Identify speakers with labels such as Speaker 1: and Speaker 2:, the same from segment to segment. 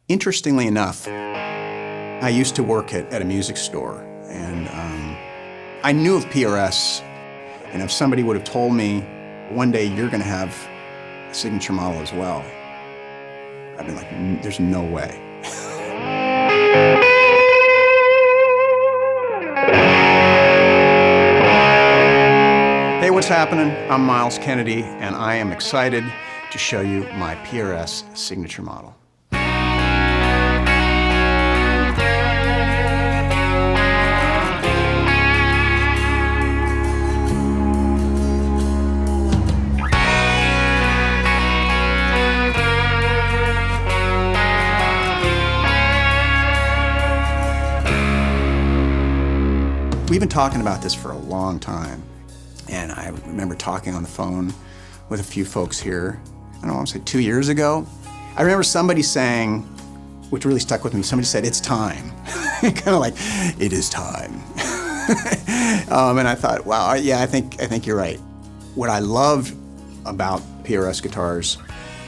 Speaker 1: Interestingly enough, I used to work at a music store, and I knew of PRS, and if somebody would have told me, one day you're going to have a signature model as well, I'd been like, there's no way. Hey, what's happening? I'm Myles Kennedy, and I am excited to show you my PRS signature model. We've been talking about this for a long time, and I remember talking on the phone with a few folks here, I don't know, I want to say 2 years ago. I remember somebody saying, which really stuck with me, somebody said, "It's time." Kind of like, it is time. And I thought, wow, yeah, I think you're right. What I love about PRS guitars,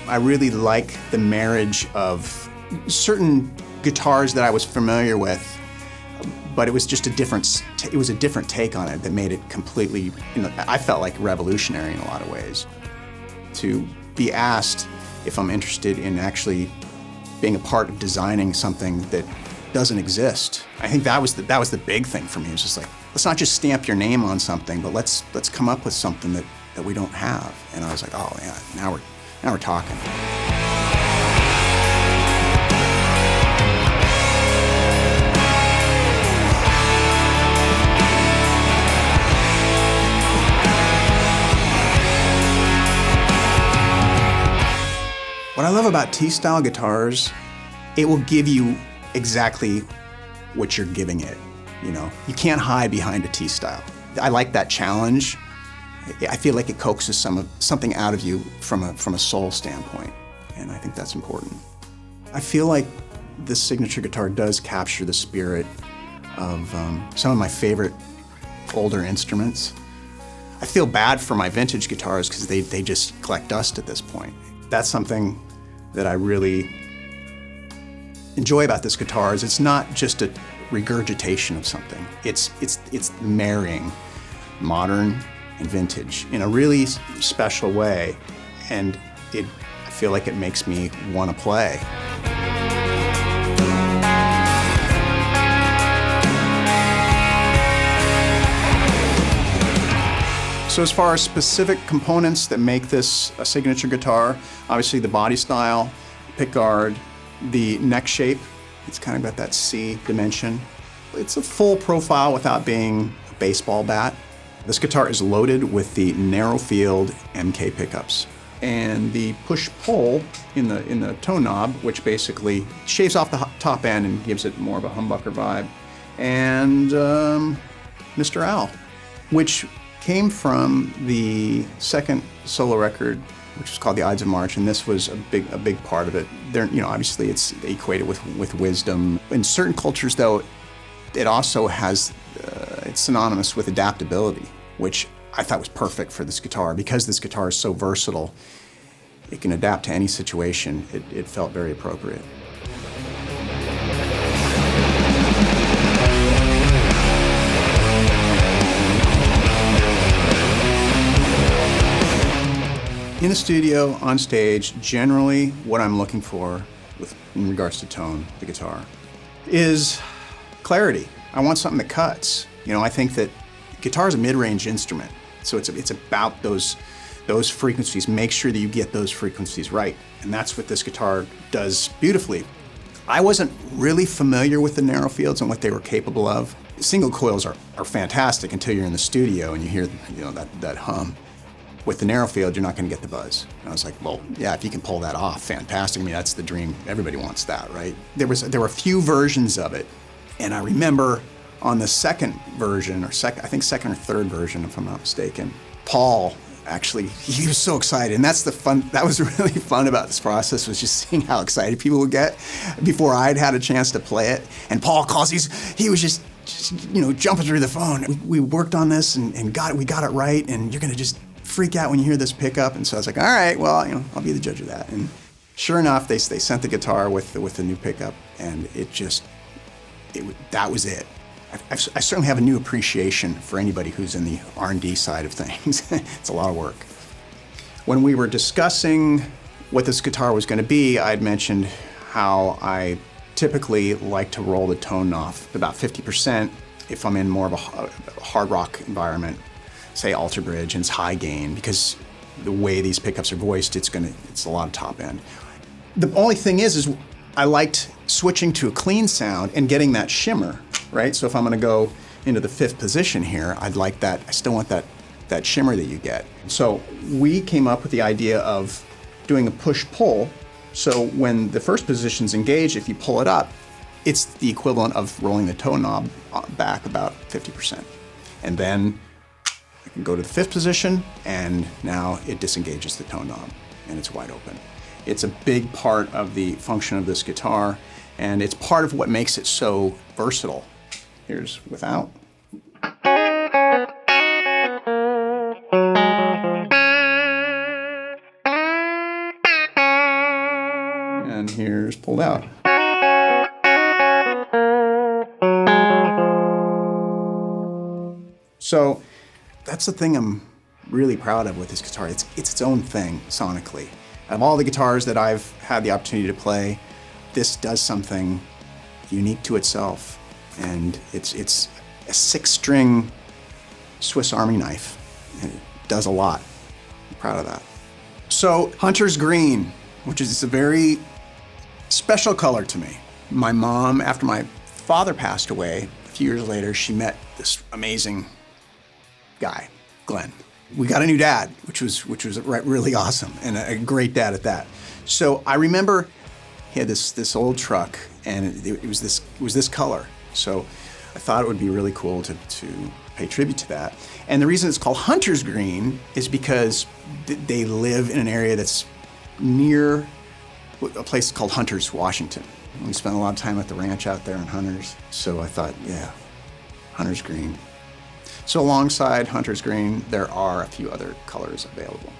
Speaker 1: I really like the marriage of certain guitars that I was familiar with, but it was just a different take on it that made it completely, I felt like revolutionary in a lot of ways. To be asked if I'm interested in actually being a part of designing something that doesn't exist, I think that was the big thing for me. It was just like, let's not just stamp your name on something, but let's come up with something that we don't have. And I was like, oh yeah, now we're talking. What I love about T-style guitars, it will give you exactly what you're giving it. You can't hide behind a T-style. I like that challenge. I feel like it coaxes something out of you from a soul standpoint, and I think that's important. I feel like this signature guitar does capture the spirit of some of my favorite older instruments. I feel bad for my vintage guitars because they just collect dust at this point. That's something that I really enjoy about this guitar is it's not just a regurgitation of something. It's marrying modern and vintage in a really special way, and I feel like it makes me want to play. So as far as specific components that make this a signature guitar, obviously the body style, pick guard, the neck shape, it's kind of got that C dimension. It's a full profile without being a baseball bat. This guitar is loaded with the narrow field MK pickups. And the push-pull in the tone knob, which basically shaves off the top end and gives it more of a humbucker vibe. And Mr. Al, which came from the second solo record, which was called The Ides of March, and this was a big part of it. Obviously it's equated with wisdom. In certain cultures, though, it also has, it's synonymous with adaptability, which I thought was perfect for this guitar. Because this guitar is so versatile, it can adapt to any situation. It felt very appropriate. In the studio, on stage, generally what I'm looking for in regards to tone, the guitar, is clarity. I want something that cuts. I think that guitar is a mid-range instrument, so it's about those frequencies. Make sure that you get those frequencies right, and that's what this guitar does beautifully. I wasn't really familiar with the narrow fields and what they were capable of. Single coils are fantastic until you're in the studio and you hear that hum. With the narrow field, you're not going to get the buzz. And I was like, well, yeah, if you can pull that off, fantastic. I mean, that's the dream. Everybody wants that, right? There were a few versions of it, and I remember on the second version, I think second or third version, if I'm not mistaken, Paul actually, he was so excited, and that's the fun. That was really fun about this process, was just seeing how excited people would get before I'd had a chance to play it. And Paul calls, he was just jumping through the phone. We worked on this and we got it right, and you're gonna just freak out when you hear this pickup. And so I was like, all right, well, I'll be the judge of that. And Sure enough, they sent the guitar with the new pickup, and that was it. I certainly have a new appreciation for anybody who's in the R&D side of things. It's a lot of work. When we were discussing what this guitar was going to be, I'd mentioned how I typically like to roll the tone knob about 50% if I'm in more of a hard rock environment, say Alter Bridge, and it's high gain, because the way these pickups are voiced, it's a lot of top end. The only thing is I liked switching to a clean sound and getting that shimmer, right? So if I'm going to go into the 5th position here, I'd like that. I still want that shimmer that you get. So we came up with the idea of doing a push-pull. So when the 1st position's engaged, if you pull it up, it's the equivalent of rolling the tone knob back about 50%. And then I can go to the 5th position, and now it disengages the tone knob, and it's wide open. It's a big part of the function of this guitar, and it's part of what makes it so versatile. Here's without. And here's pulled out. So that's the thing I'm really proud of with this guitar. It's its own thing sonically. Of all the guitars that I've had the opportunity to play, this does something unique to itself. And it's a 6-string Swiss Army knife, and it does a lot. I'm proud of that. So Hunter's Green, which is a very special color to me. My mom, after my father passed away, a few years later, she met this amazing guy, Glenn. We got a new dad, which was really awesome, and a great dad at that. So I remember he had this old truck, and it was this color. So I thought it would be really cool to pay tribute to that. And the reason it's called Hunter's Green is because they live in an area that's near a place called Hunters, Washington. We spent a lot of time at the ranch out there in Hunters. So I thought, yeah, Hunter's Green. So alongside Hunter's Green, there are a few other colors available.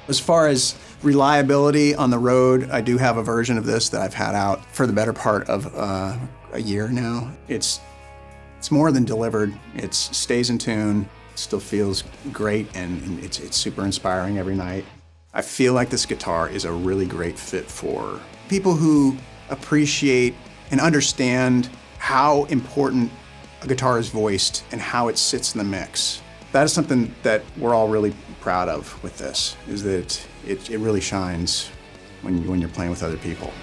Speaker 1: As far as reliability on the road, I do have a version of this that I've had out for the better part of a year now. It's more than delivered. It stays in tune, still feels great, and it's super inspiring every night. I feel like this guitar is a really great fit for people who appreciate and understand how important a guitar is voiced and how it sits in the mix. That is something that we're all really proud of with this, is that it really shines when you're playing with other people.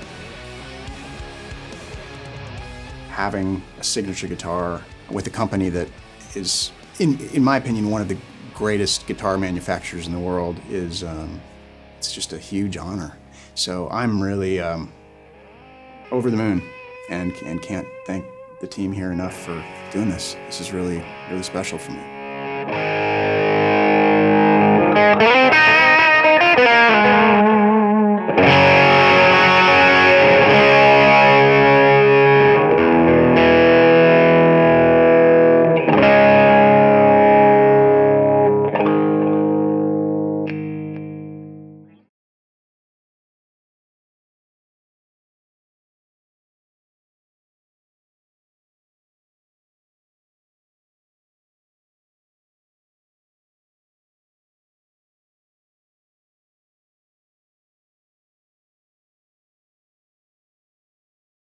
Speaker 1: Having a signature guitar with a company that is, in my opinion, one of the greatest guitar manufacturers in the world is, it's just a huge honor. So I'm really over the moon and can't thank the team here enough for doing this. This is really, really special for me.